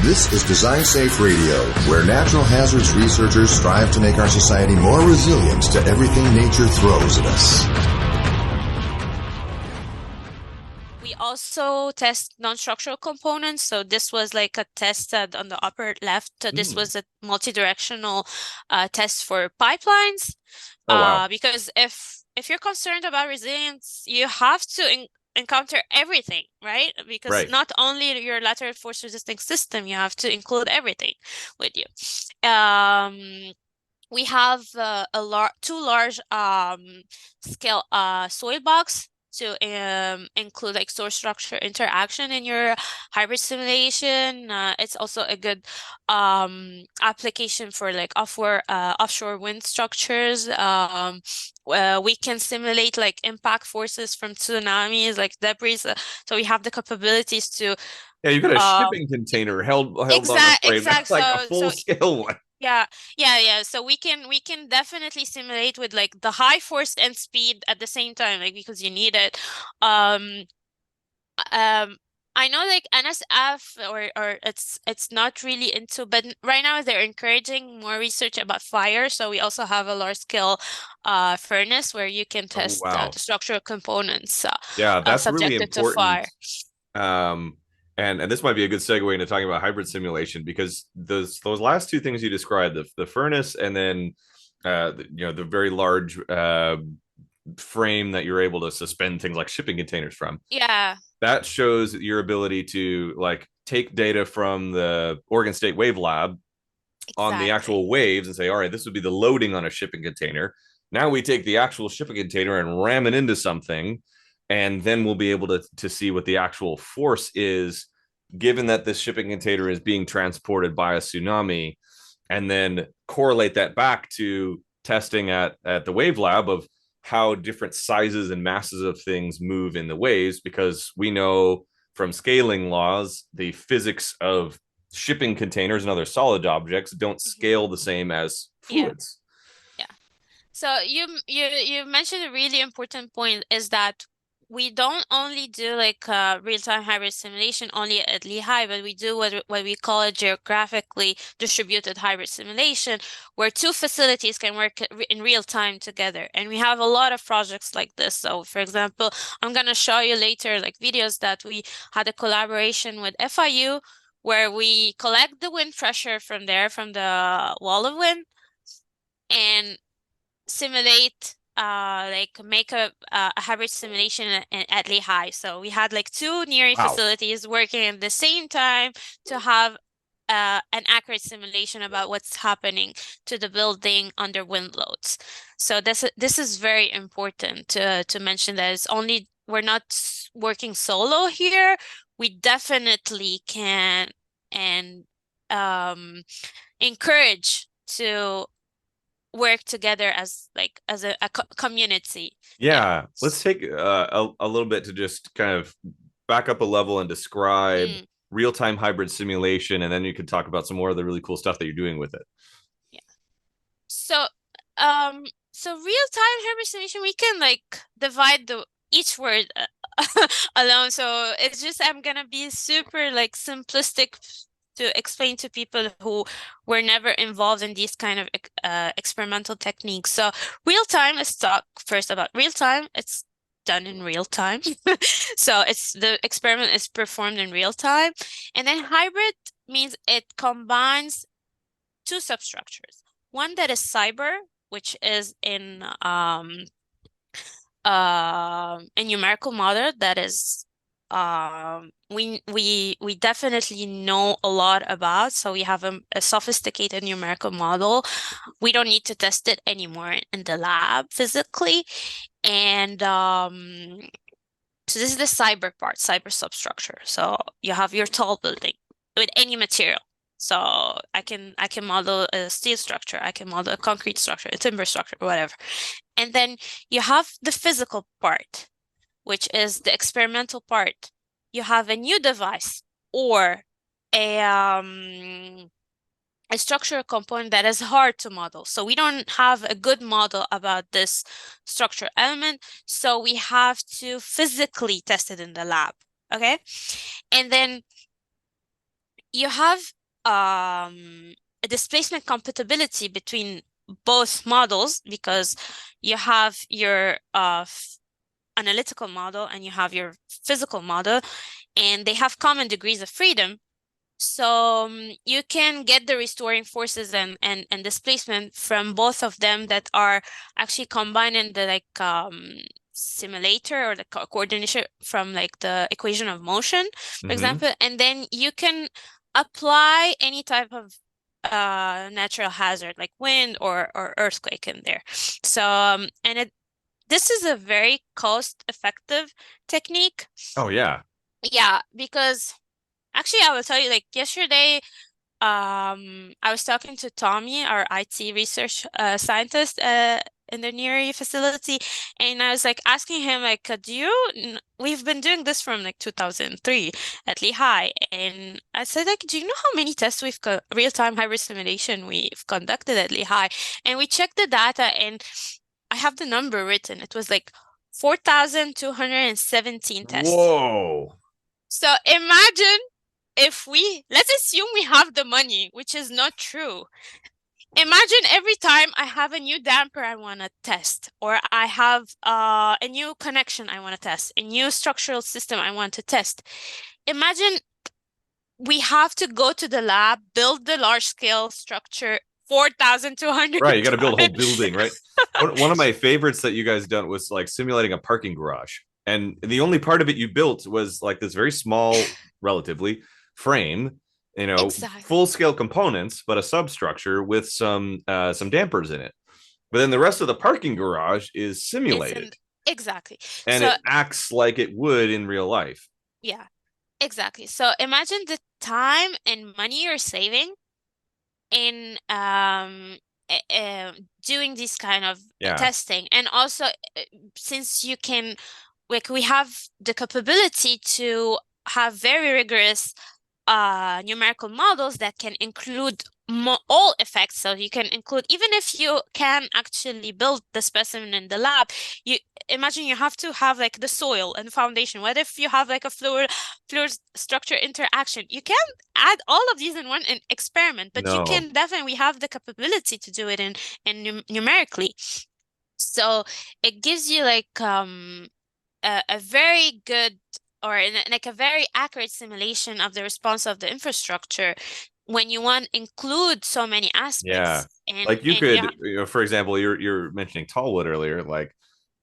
This is Design Safe Radio, where natural hazards researchers strive to make our society more resilient to everything nature throws at us. We also test non-structural components. So this was like a test on the upper left. This was a multi-directional test for pipelines. Oh, wow. Because if you're concerned about resilience, you have to encounter everything, right? Because not only your lateral force resisting system, you have to include everything with you. We have two large scale soil box to include like source structure interaction in your hybrid simulation. It's also a good application for like offshore wind structures. We can simulate like impact forces from tsunamis, like debris. So we have the capabilities to. Yeah, you've got a shipping container held on a frame. That's like a full scale one. Yeah. So we can definitely simulate with like the high force and speed at the same time, like because you need it. I know like NSF or it's not really into, but right now they're encouraging more research about fire. So we also have a large scale furnace where you can test the structural components. Yeah, that's really important. To fire. And this might be a good segue into talking about hybrid simulation, because those last two things you described, the furnace and then the very large frame that you're able to suspend things like shipping containers from. Yeah. That shows your ability to like take data from the Oregon State Wave Lab on the actual waves and say, all right, this would be the loading on a shipping container. Now we take the actual shipping container and ram it into something, and then we'll be able to see what the actual force is, given that this shipping container is being transported by a tsunami, and then correlate that back to testing at the Wave Lab of how different sizes and masses of things move in the waves, because we know from scaling laws, the physics of shipping containers and other solid objects don't scale the same as fluids. Yeah. So you mentioned a really important point, is that we don't only do like real-time hybrid simulation only at Lehigh, but we do what we call a geographically distributed hybrid simulation, where two facilities can work in real time together. And we have a lot of projects like this. So for example, I'm going to show you later like videos that we had a collaboration with FIU, where we collect the wind pressure from the wall of wind and simulate make a hybrid simulation at Lehigh. So we had like two NHERI facilities working at the same time to have an accurate simulation about what's happening to the building under wind loads. So this is very important to mention, that we're not working solo here. We definitely can and encourage to work together as a community. Yeah. Let's take a little bit to just kind of back up a level and describe real-time hybrid simulation, and then you can talk about some more of the really cool stuff that you're doing with it. Yeah. So real-time hybrid simulation, we can like divide each word alone. So it's just, I'm gonna be super like simplistic to explain to people who were never involved in these kind of experimental techniques. So real time, let's talk first about real time. It's done in real time. So the experiment is performed in real time. And then hybrid means it combines two substructures. One that is cyber, which is in a numerical model that is we definitely know a lot about. So we have a sophisticated numerical model. We don't need to test it anymore in the lab physically. And so this is the cyber part, cyber substructure. So you have your tall building with any material. So I can model a steel structure, I can model a concrete structure, a timber structure, whatever. And then you have the physical part, which is the experimental part. You have a new device or a structural component that is hard to model. So we don't have a good model about this structural element. So we have to physically test it in the lab. Okay. And then you have a displacement compatibility between both models, because you have your analytical model and you have your physical model, and they have common degrees of freedom. So you can get the restoring forces and displacement from both of them that are actually combined in the simulator or the coordination from like the equation of motion, for example, and then you can apply any type of natural hazard like wind or earthquake in there. So and this is a very cost-effective technique. Oh yeah. Yeah, because actually I will tell you, like yesterday, I was talking to Tommy, our IT research scientist in the NHERI facility, and I was like asking him like, we've been doing this from like 2003 at Lehigh, and I said like, do you know how many tests real-time hybrid simulation we've conducted at Lehigh? And we checked the data, and I have the number written. It was like 4,217 tests. Whoa. So imagine if let's assume we have the money, which is not true. Imagine every time I have a new damper I want to test, or I have a new connection I want to test, a new structural system I want to test. Imagine we have to go to the lab, build the large scale structure, 4,200. Right, you got to build a whole building, right? One of my favorites that you guys done was like simulating a parking garage. And the only part of it you built was like this very small, relatively, frame, Exactly. full scale components, but a substructure with some dampers in it. But then the rest of the parking garage is simulated. Exactly. And it acts like it would in real life. Yeah, exactly. So imagine the time and money you're saving in doing this kind of testing. And also, since you can, like, we have the capability to have very rigorous numerical models that can include all effects. So you can include, even if you can actually build the specimen in the lab, you imagine you have to have like the soil and foundation. What if you have like a fluid structure interaction? You can add all of these in one experiment, but you can definitely have the capability to do it in numerically. So it gives you like a very good, or like a very accurate simulation of the response of the infrastructure when you want to include so many aspects. Yeah, like you could, for example, you're mentioning Tallwood earlier. Like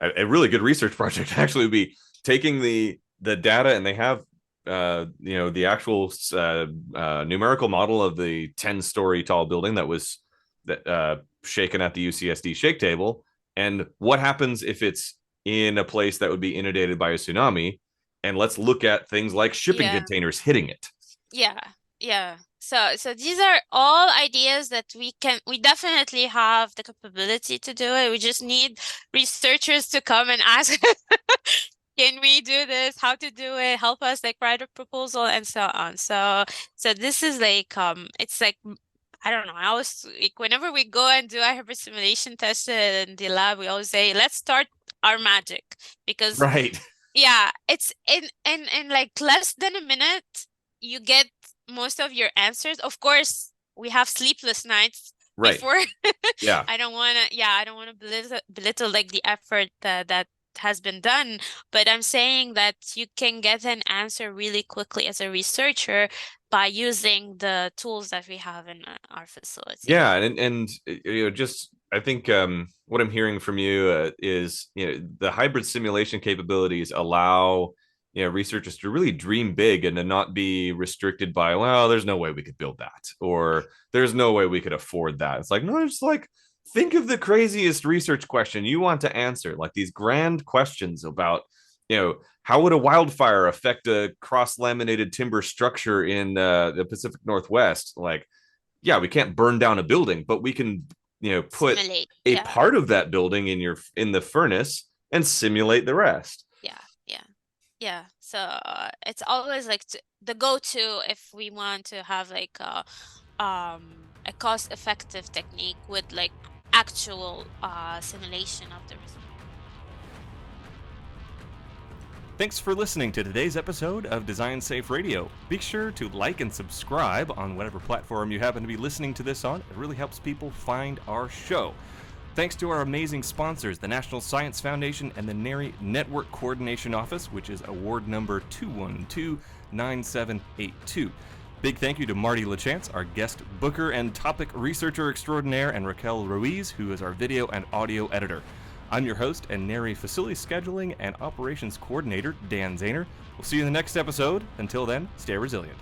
a really good research project actually would be taking the data, and they have the actual numerical model of the 10-story tall building that was shaken at the UCSD shake table, and what happens if it's in a place that would be inundated by a tsunami, and let's look at things like shipping containers hitting it. Yeah. So these are all ideas that we definitely have the capability to do it. We just need researchers to come and ask, can we do this? How to do it? Help us like write a proposal and so on. So this is like it's like, I don't know. I always, like, whenever we go and do a hybrid simulation test in the lab, we always say, let's start our magic, because it's in like less than a minute you get most of your answers. Of course, we have sleepless nights before. I don't want to belittle like the effort that has been done, but I'm saying that you can get an answer really quickly as a researcher by using the tools that we have in our facility. Yeah, and just I think what I'm hearing from you is the hybrid simulation capabilities allow researchers to really dream big and to not be restricted by, well, there's no way we could build that, or there's no way we could afford that. It's like, no, it's like, think of the craziest research question you want to answer, like these grand questions about how would a wildfire affect a cross-laminated timber structure in the Pacific Northwest? Like, yeah, we can't burn down a building, but we can put a part of that building in the furnace and simulate the rest. Yeah. So it's always like the go-to if we want to have like a cost-effective technique with like actual simulation of the result. Thanks for listening to today's episode of Design Safe Radio. Be sure to like and subscribe on whatever platform you happen to be listening to this on. It really helps people find our show. Thanks to our amazing sponsors, the National Science Foundation and the NHERI Network Coordination Office, which is award number 2129782. Big thank you to Marty LaChance, our guest booker and topic researcher extraordinaire, and Raquel Ruiz, who is our video and audio editor. I'm your host and NHERI Facility Scheduling and Operations Coordinator, Dan Zahner. We'll see you in the next episode. Until then, stay resilient.